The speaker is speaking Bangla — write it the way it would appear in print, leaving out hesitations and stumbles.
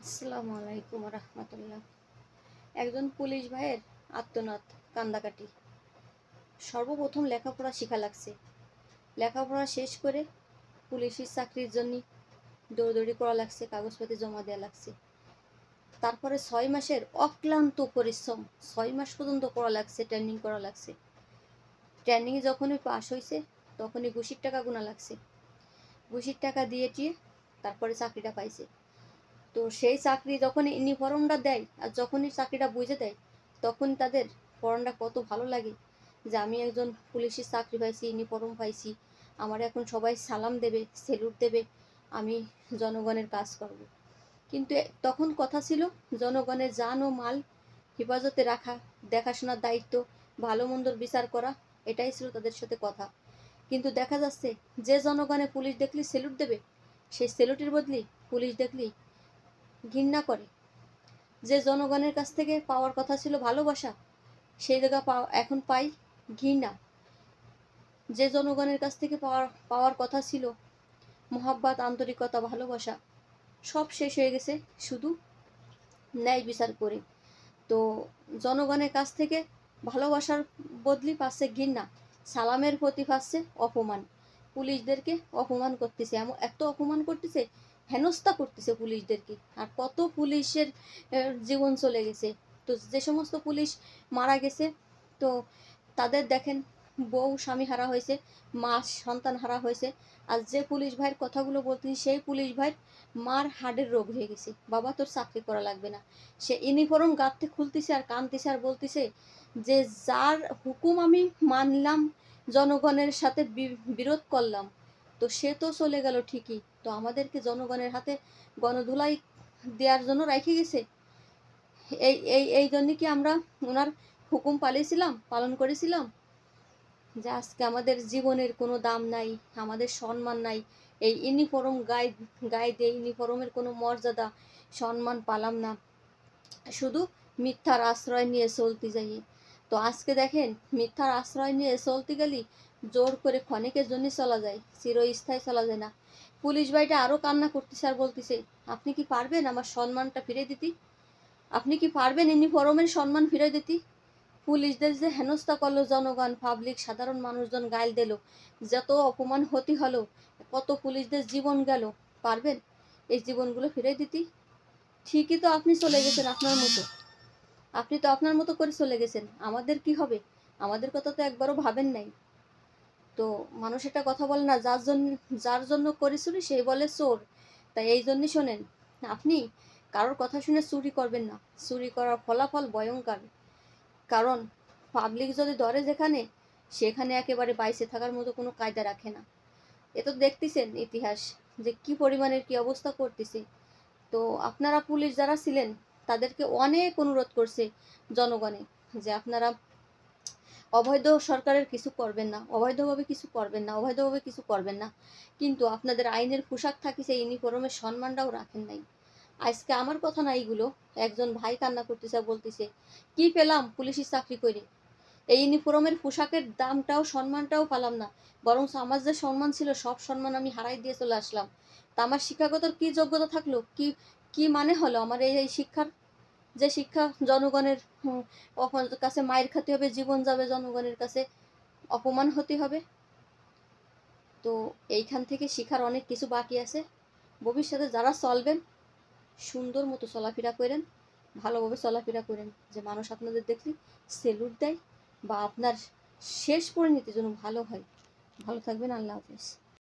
আসসালামু আলাইকুম রহমতুল্লাহ। একজন পুলিশ ভাইয়ের আত্মনাদ, কান্দাকাটি। সর্বপ্রথম লেখাপড়া শিখা লাগছে। লেখাপড়া শেষ করে পুলিশের চাকরির জন্য দৌড়দৌড়ি করা লাগছে, কাগজপাতি জমা দেওয়া লাগছে। তারপরে 6 মাসের অক্লান্ত পরিশ্রম, 6 মাস পর্যন্ত করা লাগছে, ট্রেনিং করা লাগছে। ট্রেনিংয়ে যখনই পাস হয়েছে তখনই ঘুষির টাকা গোনা লাগছে। ঘুষির টাকা দিয়ে তারপরে চাকরিটা পাইছে। তো সেই চাকরি যখন ইউনিফর্মটা দেয় আর যখনই চাকরিটা বুঝে দেয় তখন তাদের পড়ানটা কত ভালো লাগে যে আমি একজন পুলিশের চাকরি পাইছি, ইউনিফর্ম পাইছি, আমার এখন সবাই সালাম দেবে, সেলুট দেবে, আমি জনগণের কাজ করব। কিন্তু তখন কথা ছিল জনগণের জান ও মাল হেফাজতে রাখা, দেখাশোনার দায়িত্ব, ভালো মন্দর বিচার করা, এটাই ছিল তাদের সাথে কথা। কিন্তু দেখা যাচ্ছে যে জনগণে পুলিশ দেখলি সেলুট দেবে, সেই সেলুটের বদলি পুলিশ দেখলি ঘৃণা করে। যে জনগণের কাছ থেকে পাওয়ার কথা ছিল ভালোবাসা, সেই জায়গা এখন পাই ঘৃণা। যে জনগণের কাছ থেকে পাওয়ার কথা ছিল মহাব্বত, আন্তরিকতা, ভালোবাসা, সব শেষ হয়ে গেছে শুধু ন্যায় বিচার করে। তো জনগণের কাছ থেকে ভালোবাসার বদলি পাচ্ছে ঘৃণা, সালামের প্রতি পাচ্ছে অপমান। পুলিশদেরকে অপমান করতেছে, এত অপমান করতেছে, হেনস্থা করতেছে পুলিশদেরকে। আর কত পুলিশের জীবন চলে গেছে। তো যে সমস্ত পুলিশ মারা গেছে, তো তাদের দেখেন বউ স্বামী হারা হয়েছে, মা সন্তান হারা হয়েছে। আর যে পুলিশ ভাইয়ের কথাগুলো বলতেছি সেই পুলিশ ভাইয়ের মার হার্টের রোগ হয়ে গেছে, বাবা তোর চাকরি করা লাগবে না। সে ইউনিফর্ম গাঁথতে খুলতেছে আর কাঁদতেছে আর বলতেছে যে যার হুকুম আমি মানলাম, জনগণের সাথে বিরোধ করলাম, তো সে তো চলে গেল ঠিকই, তো আমাদেরকে জনগণের হাতে গণধুলাই দেওয়ার জন্য রেখে গেছে। এই এই এই জন্য কি আমরা ওনার হুকুম পালন করেছিলাম? যে আজকে আমাদের জীবনের কোনো দাম নাই, আমাদের সম্মান নাই, এই ইউনিফর্ম গায়ে দিয়ে ইউনিফর্মের কোনো মর্যাদা সম্মান পালাম না, শুধু মিথ্যার আশ্রয় নিয়ে চলতে যাই। তো আজকে দেখেন মিথ্যার আশ্রয় নিয়ে চলতে গেলে জোর করে ক্ষণিকের জন্য চলা যায়, চিরস্থায়ী চলা যায় না। পুলিশ ভাইটা আরও কান্না করতেছে আর বলতেছে আপনি কি পারবেন আমার সম্মানটা ফিরে দিতে? আপনি কি পারবেন ইউনিফর্মের সম্মান ফিরে দিতে? পুলিশদের যে হেনস্থা করলো জনগণ, পাবলিক, সাধারণ মানুষজন গাইল দিল, যত অপমান হতে হলো, কত পুলিশদের জীবন গেল, পারবেন এই জীবনগুলো ফিরে দিতে? ঠিকই তো আপনি চলে গেছেন আপনার মতো, আপনি তো আপনার মতো করে চলে গেছেন। আমাদের কি হবে? আমাদের কথা তো একবারও ভাবেন নাই। তো মানুষ একটা কথা বলে না, যার জন্য করেছিল সেই বলে চোর। তাই এই জন্যই শোনেন, আপনি কারোর কথা শুনে চুরি করবেন না। চুরি করার ফলাফল ভয়ঙ্কর। কারণ পাবলিক যদি ধরে যেখানে, সেখানে একেবারে বাইসে থাকার মতো কোনো কায়দা রাখে না। এ তো দেখতেছেন ইতিহাস যে কি পরিমাণের কি অবস্থা করতেছে। তো আপনারা পুলিশ যারা ছিলেন তাদেরকে অনেক অনুরোধ করছে জনগণে যে আপনারা অবৈধ সরকারের কিছু করবেন না, অবৈধভাবে কিছু করবেন না, অবৈধভাবে কিছু করবেন না। কিন্তু আপনাদের আইনের পোশাক থাকিছে, ইউনিফর্মের সম্মানটাও রাখেন নাই। আজকে আমার কথা না, এইগুলো একজন ভাই কান্না করতেছে, বলতেছে কি পেলাম পুলিশের চাকরি করে, এই ইউনিফর্মের পোশাকের দামটাও সম্মানটাও পালাম না, বরং আমার যে সম্মান ছিল সব সম্মান আমি হারাই দিয়ে চলে আসলাম। তা আমার শিক্ষাগত কি যোগ্যতা থাকলো, কি কি মানে হলো আমার এই শিক্ষার? যে শিক্ষা জনগণের কাছে মায়ের খেতে হবে, জীবন যাবে জনগণের কাছে, অপমান হতে হবে। তো এইখান থেকে শিখার অনেক কিছু বাকি আছে। ভবিষ্যতে যারা চলবেন সুন্দর মতো চলাফেরা করেন, ভালোভাবে চলাফেরা করেন, যে মানুষ আপনাদের দেখলে সেলুট দেয় বা আপনার শেষ পরিণতি যেন ভালো হয়। ভালো থাকবেন, আল্লাহ হাফেজ।